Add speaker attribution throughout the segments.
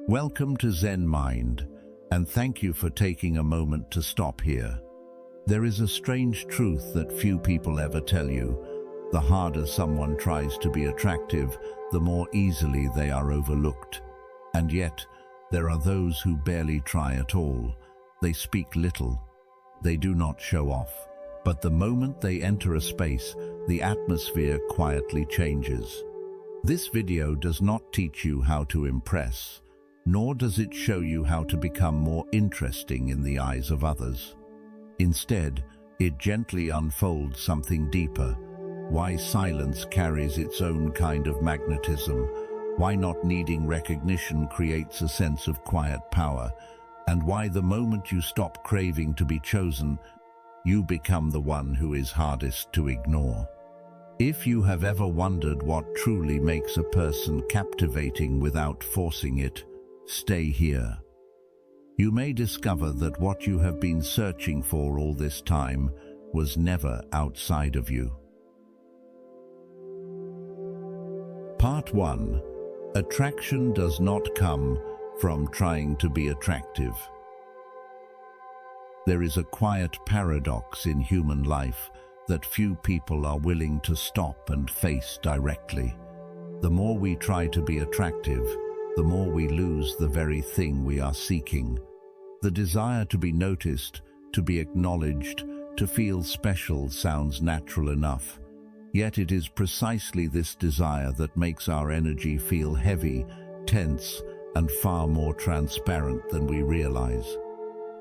Speaker 1: Welcome to Zen Mind, and thank you for taking a moment to stop here. There is a strange truth that few people ever tell you. The harder someone tries to be attractive, the more easily they are overlooked. And yet, there are those who barely try at all. They speak little. They do not show off. But the moment they enter a space, the atmosphere quietly changes. This video does not teach you how to impress, nor does it show you how to become more interesting in the eyes of others. Instead, it gently unfolds something deeper. Why silence carries its own kind of magnetism, why not needing recognition creates a sense of quiet power, and why the moment you stop craving to be chosen, you become the one who is hardest to ignore. If you have ever wondered what truly makes a person captivating without forcing it, stay here. You may discover that what you have been searching for all this time was never outside of you. Part 1. Attraction does not come from trying to be attractive. There is a quiet paradox in human life that few people are willing to stop and face directly. The more we try to be attractive, the more we lose the very thing we are seeking. The desire to be noticed, to be acknowledged, to feel special sounds natural enough. Yet it is precisely this desire that makes our energy feel heavy, tense, and far more transparent than we realize.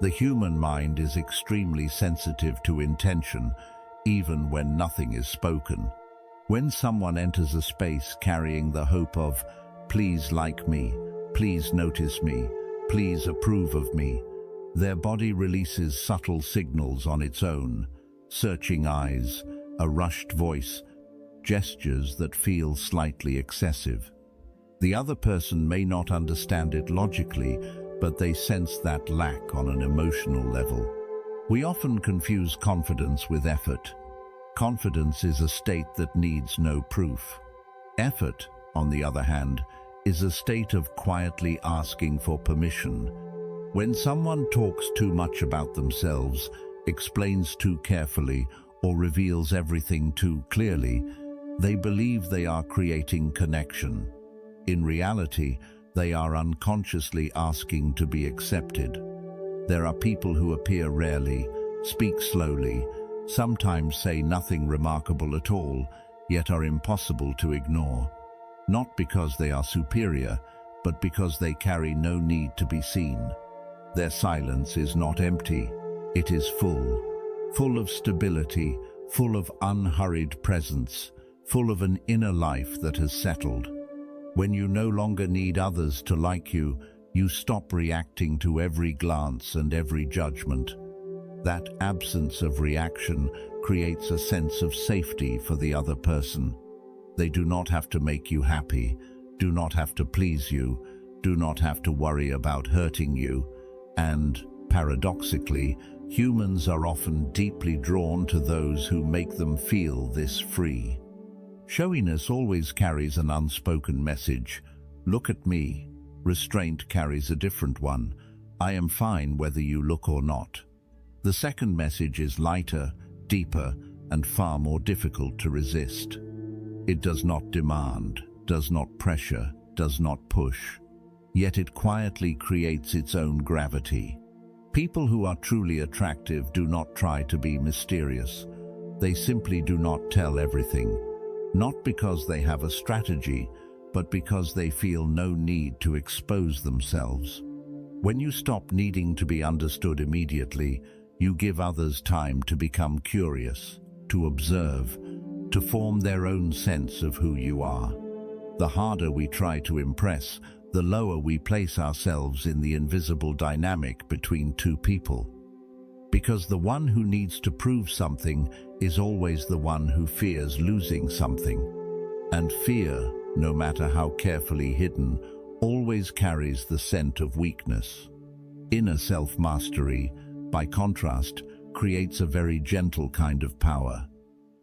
Speaker 1: The human mind is extremely sensitive to intention, even when nothing is spoken. When someone enters a space carrying the hope of, "Please like me, please notice me, please approve of me," their body releases subtle signals on its own, searching eyes, a rushed voice, gestures that feel slightly excessive. The other person may not understand it logically, but they sense that lack on an emotional level. We often confuse confidence with effort. Confidence is a state that needs no proof. Effort, on the other hand, is a state of quietly asking for permission. When someone talks too much about themselves, explains too carefully, or reveals everything too clearly, they believe they are creating connection. In reality, they are unconsciously asking to be accepted. There are people who appear rarely, speak slowly, sometimes say nothing remarkable at all, yet are impossible to ignore. Not because they are superior, but because they carry no need to be seen. Their silence is not empty, it is full of stability, full of unhurried presence, full of an inner life that has settled. When you no longer need others to like you, you stop reacting to every glance and every judgment. That absence of reaction creates a sense of safety for the other person. They do not have to make you happy, do not have to please you, do not have to worry about hurting you, and, paradoxically, humans are often deeply drawn to those who make them feel this free. Showiness always carries an unspoken message. Look at me. Restraint carries a different one. I am fine whether you look or not. The second message is lighter, deeper, and far more difficult to resist. It does not demand, does not pressure, does not push. Yet it quietly creates its own gravity. People who are truly attractive do not try to be mysterious. They simply do not tell everything. Not because they have a strategy, but because they feel no need to expose themselves. When you stop needing to be understood immediately, you give others time to become curious, to observe, to form their own sense of who you are. The harder we try to impress, the lower we place ourselves in the invisible dynamic between two people. Because the one who needs to prove something is always the one who fears losing something. And fear, no matter how carefully hidden, always carries the scent of weakness. Inner self-mastery, by contrast, creates a very gentle kind of power.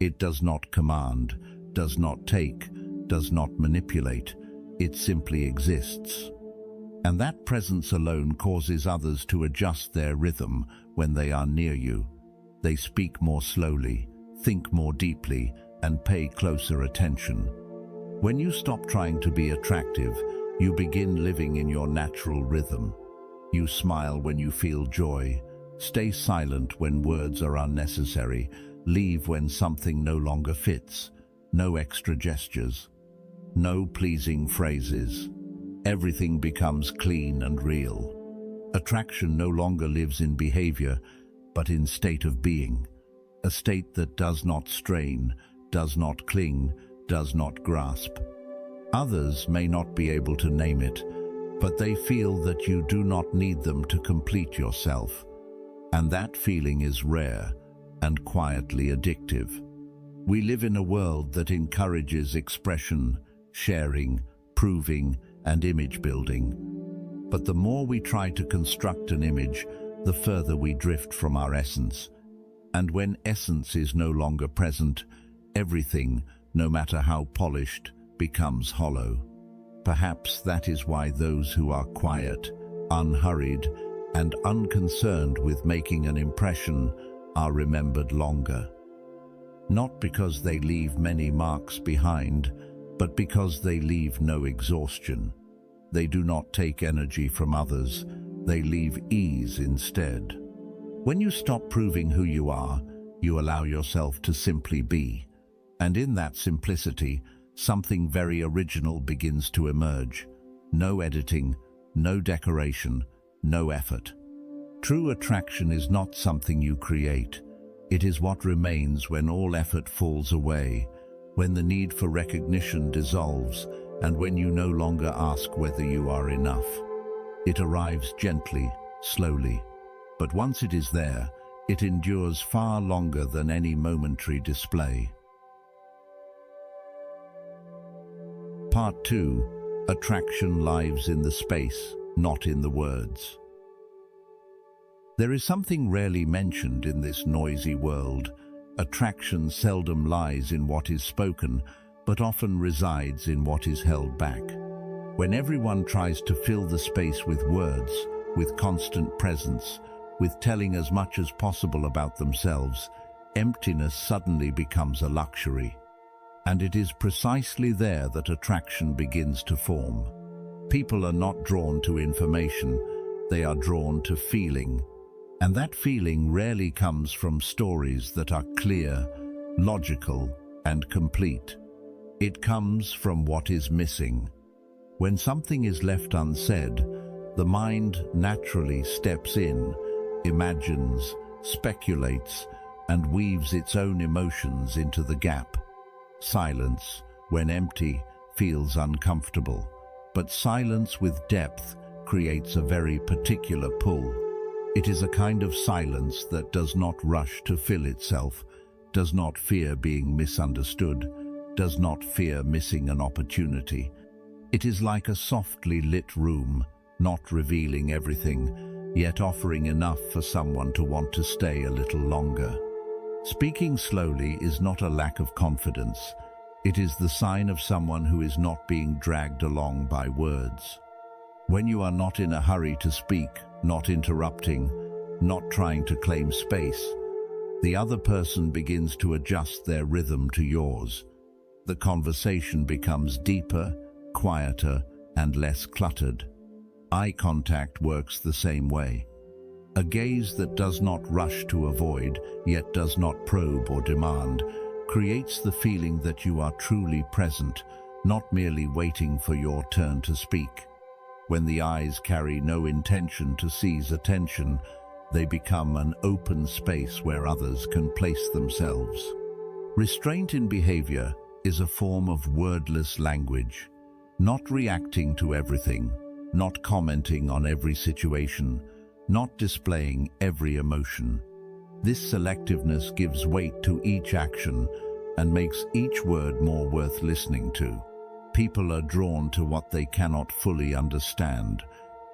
Speaker 1: It does not command, does not take, does not manipulate. It simply exists. And that presence alone causes others to adjust their rhythm when they are near you. They speak more slowly, think more deeply, and pay closer attention. When you stop trying to be attractive, you begin living in your natural rhythm. You smile when you feel joy, stay silent when words are unnecessary, leave when something no longer fits. No extra gestures, no pleasing phrases. Everything becomes clean and real. Attraction no longer lives in behavior, but in state of being. A state that does not strain, does not cling, does not grasp. Others may not be able to name it, but they feel that you do not need them to complete yourself. And that feeling is rare and quietly addictive. We live in a world that encourages expression, sharing, proving, and image building. But the more we try to construct an image, the further we drift from our essence. And when essence is no longer present, everything, no matter how polished, becomes hollow. Perhaps that is why those who are quiet, unhurried, and unconcerned with making an impression are remembered longer. Not because they leave many marks behind, but because they leave no exhaustion. They do not take energy from others, they leave ease instead. When you stop proving who you are, you allow yourself to simply be. And in that simplicity, something very original begins to emerge. No editing, no decoration, no effort. True attraction is not something you create. It is what remains when all effort falls away, when the need for recognition dissolves, and when you no longer ask whether you are enough. It arrives gently, slowly, but once it is there, it endures far longer than any momentary display. Part 2. Attraction lives in the space, not in the words. There is something rarely mentioned in this noisy world. Attraction seldom lies in what is spoken, but often resides in what is held back. When everyone tries to fill the space with words, with constant presence, with telling as much as possible about themselves, emptiness suddenly becomes a luxury. And it is precisely there that attraction begins to form. People are not drawn to information, they are drawn to feeling. And that feeling rarely comes from stories that are clear, logical, and complete. It comes from what is missing. When something is left unsaid, the mind naturally steps in, imagines, speculates, and weaves its own emotions into the gap. Silence, when empty, feels uncomfortable, but silence with depth creates a very particular pull. It is a kind of silence that does not rush to fill itself, does not fear being misunderstood, does not fear missing an opportunity. It is like a softly lit room, not revealing everything, yet offering enough for someone to want to stay a little longer. Speaking slowly is not a lack of confidence. It is the sign of someone who is not being dragged along by words. When you are not in a hurry to speak, not interrupting, not trying to claim space, the other person begins to adjust their rhythm to yours. The conversation becomes deeper, quieter, and less cluttered. Eye contact works the same way. A gaze that does not rush to avoid, yet does not probe or demand, creates the feeling that you are truly present, not merely waiting for your turn to speak. When the eyes carry no intention to seize attention, they become an open space where others can place themselves. Restraint in behavior is a form of wordless language, not reacting to everything, not commenting on every situation, not displaying every emotion. This selectiveness gives weight to each action and makes each word more worth listening to. People are drawn to what they cannot fully understand,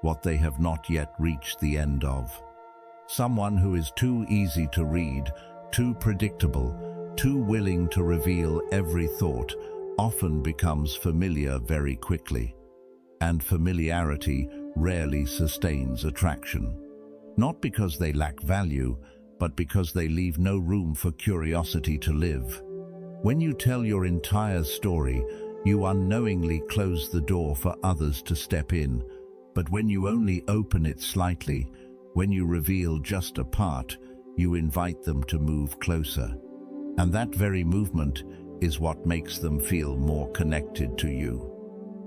Speaker 1: what they have not yet reached the end of. Someone who is too easy to read, too predictable, too willing to reveal every thought, often becomes familiar very quickly. And familiarity rarely sustains attraction. Not because they lack value, but because they leave no room for curiosity to live. When you tell your entire story, you unknowingly close the door for others to step in. But when you only open it slightly, when you reveal just a part, you invite them to move closer. And that very movement is what makes them feel more connected to you.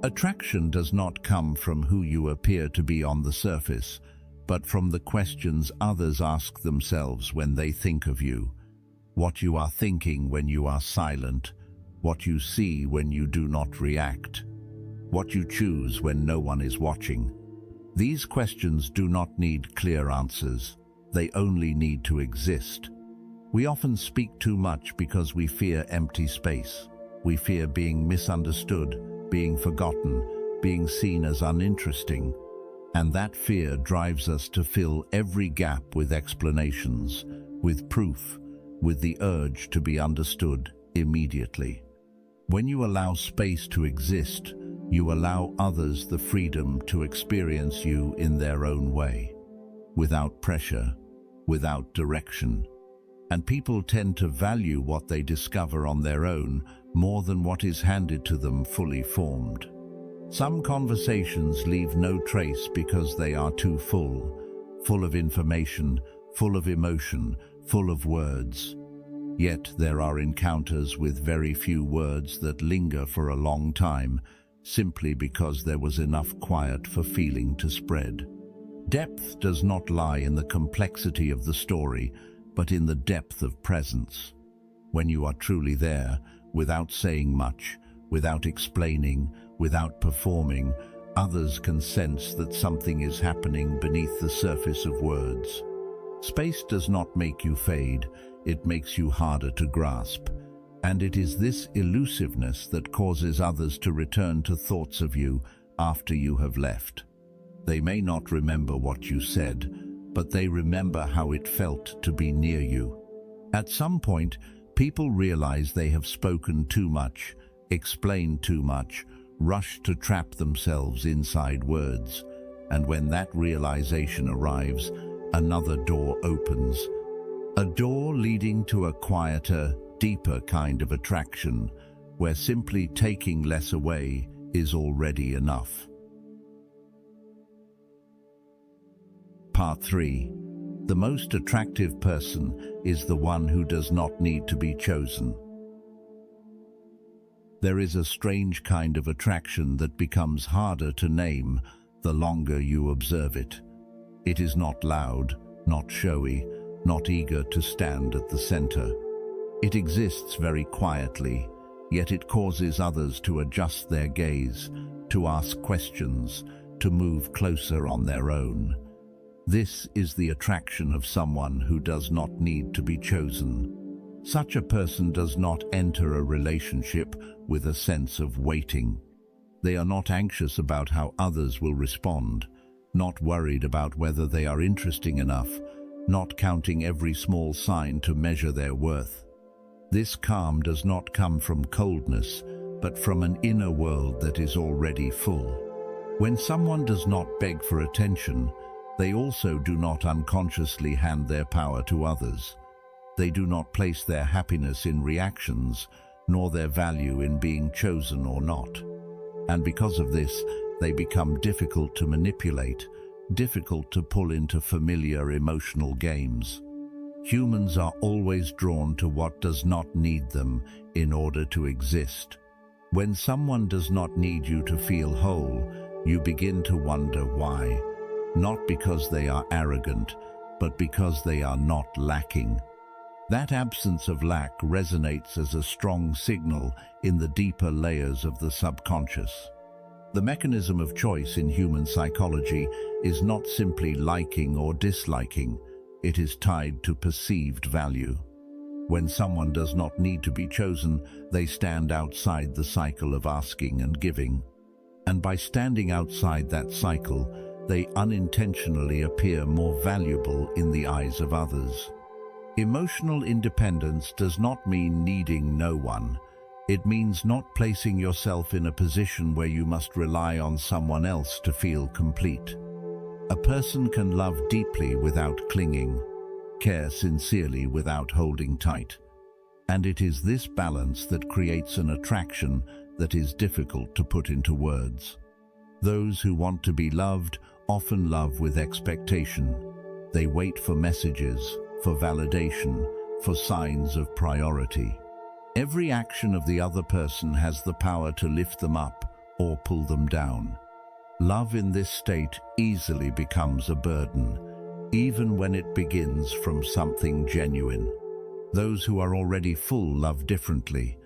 Speaker 1: Attraction does not come from who you appear to be on the surface, but from the questions others ask themselves when they think of you. What you are thinking when you are silent, what you see when you do not react, what you choose when no one is watching. These questions do not need clear answers. They only need to exist. We often speak too much because we fear empty space. We fear being misunderstood, being forgotten, being seen as uninteresting. And that fear drives us to fill every gap with explanations, with proof, with the urge to be understood immediately. When you allow space to exist, you allow others the freedom to experience you in their own way, without pressure, without direction. And people tend to value what they discover on their own more than what is handed to them fully formed. Some conversations leave no trace because they are too full of information, full of emotion, full of words. Yet there are encounters with very few words that linger for a long time, simply because there was enough quiet for feeling to spread. Depth does not lie in the complexity of the story, but in the depth of presence. When you are truly there, without saying much, without explaining, without performing, others can sense that something is happening beneath the surface of words. Space does not make you fade, it makes you harder to grasp. And it is this elusiveness that causes others to return to thoughts of you after you have left. They may not remember what you said, but they remember how it felt to be near you. At some point, people realize they have spoken too much, explained too much, rushed to trap themselves inside words. And when that realization arrives, another door opens. A door leading to a quieter, deeper kind of attraction, where simply taking less away is already enough. Part 3. The most attractive person is the one who does not need to be chosen. There is a strange kind of attraction that becomes harder to name the longer you observe it. It is not loud, not showy, not eager to stand at the center. It exists very quietly, yet it causes others to adjust their gaze, to ask questions, to move closer on their own. This is the attraction of someone who does not need to be chosen. Such a person does not enter a relationship with a sense of waiting. They are not anxious about how others will respond, not worried about whether they are interesting enough, not counting every small sign to measure their worth. This calm does not come from coldness, but from an inner world that is already full. When someone does not beg for attention, they also do not unconsciously hand their power to others. They do not place their happiness in reactions, nor their value in being chosen or not. And because of this, they become difficult to manipulate, difficult to pull into familiar emotional games. Humans are always drawn to what does not need them in order to exist. When someone does not need you to feel whole, you begin to wonder why. Not because they are arrogant, but because they are not lacking. That absence of lack resonates as a strong signal in the deeper layers of the subconscious. The mechanism of choice in human psychology is not simply liking or disliking, it is tied to perceived value. When someone does not need to be chosen, they stand outside the cycle of asking and giving. And by standing outside that cycle, they unintentionally appear more valuable in the eyes of others. Emotional independence does not mean needing no one. It means not placing yourself in a position where you must rely on someone else to feel complete. A person can love deeply without clinging, care sincerely without holding tight. And it is this balance that creates an attraction that is difficult to put into words. Those who want to be loved often love with expectation. They wait for messages, for validation, for signs of priority. Every action of the other person has the power to lift them up or pull them down. Love in this state easily becomes a burden, even when it begins from something genuine. Those who are already full love differently.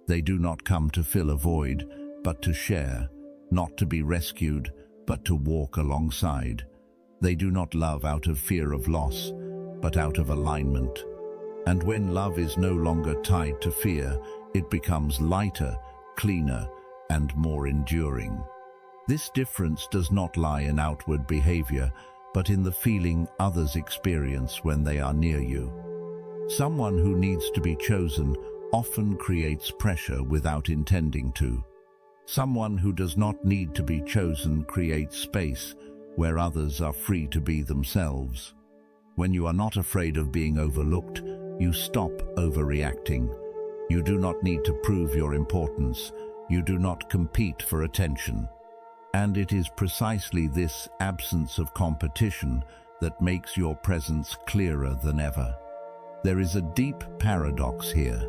Speaker 1: They do not come to fill a void, but to share, not to be rescued, but to walk alongside. They do not love out of fear of loss, but out of alignment. And when love is no longer tied to fear, it becomes lighter, cleaner, and more enduring. This difference does not lie in outward behavior, but in the feeling others experience when they are near you. Someone who needs to be chosen often creates pressure without intending to. Someone who does not need to be chosen creates space where others are free to be themselves. When you are not afraid of being overlooked, you stop overreacting. You do not need to prove your importance. You do not compete for attention. And it is precisely this absence of competition that makes your presence clearer than ever. There is a deep paradox here.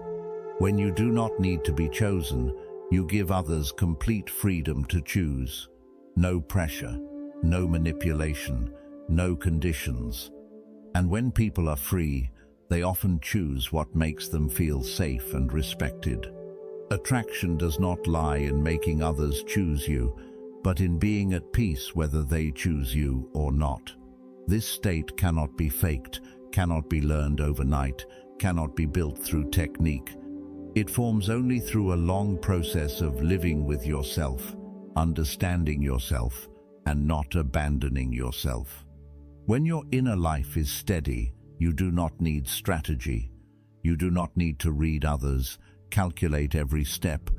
Speaker 1: When you do not need to be chosen, you give others complete freedom to choose. No pressure, no manipulation, no conditions. And when people are free, they often choose what makes them feel safe and respected. Attraction does not lie in making others choose you, but in being at peace whether they choose you or not. This state cannot be faked, cannot be learned overnight, cannot be built through technique. It forms only through a long process of living with yourself, understanding yourself, and not abandoning yourself. When your inner life is steady, you do not need strategy. You do not need to read others, calculate every step,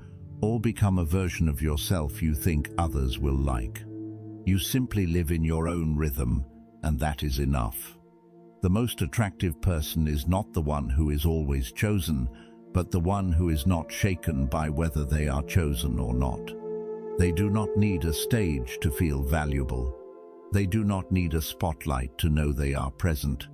Speaker 1: or become a version of yourself you think others will like. You simply live in your own rhythm, and that is enough. The most attractive person is not the one who is always chosen, but the one who is not shaken by whether they are chosen or not. They do not need a stage to feel valuable. They do not need a spotlight to know they are present.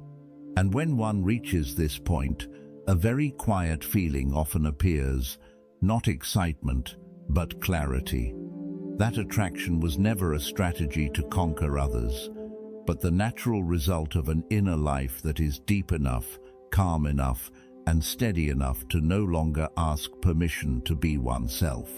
Speaker 1: And when one reaches this point, a very quiet feeling often appears, not excitement, but clarity. That attraction was never a strategy to conquer others, but the natural result of an inner life that is deep enough, calm enough, and steady enough to no longer ask permission to be oneself.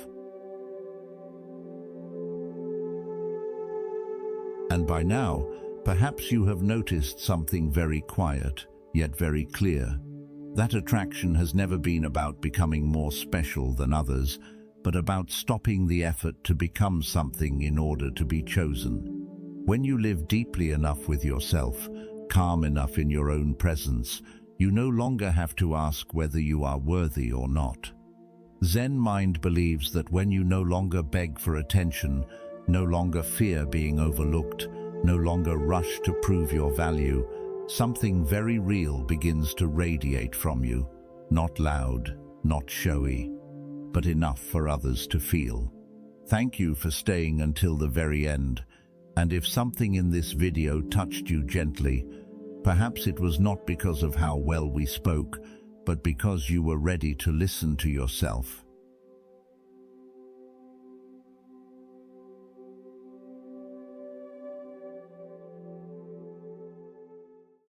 Speaker 1: And by now, perhaps you have noticed something very quiet, yet very clear. That attraction has never been about becoming more special than others, but about stopping the effort to become something in order to be chosen. When you live deeply enough with yourself, calm enough in your own presence, you no longer have to ask whether you are worthy or not. Zen mind believes that when you no longer beg for attention, no longer fear being overlooked, no longer rush to prove your value, something very real begins to radiate from you, not loud, not showy, but enough for others to feel. Thank you for staying until the very end, and if something in this video touched you gently, perhaps it was not because of how well we spoke, but because you were ready to listen to yourself.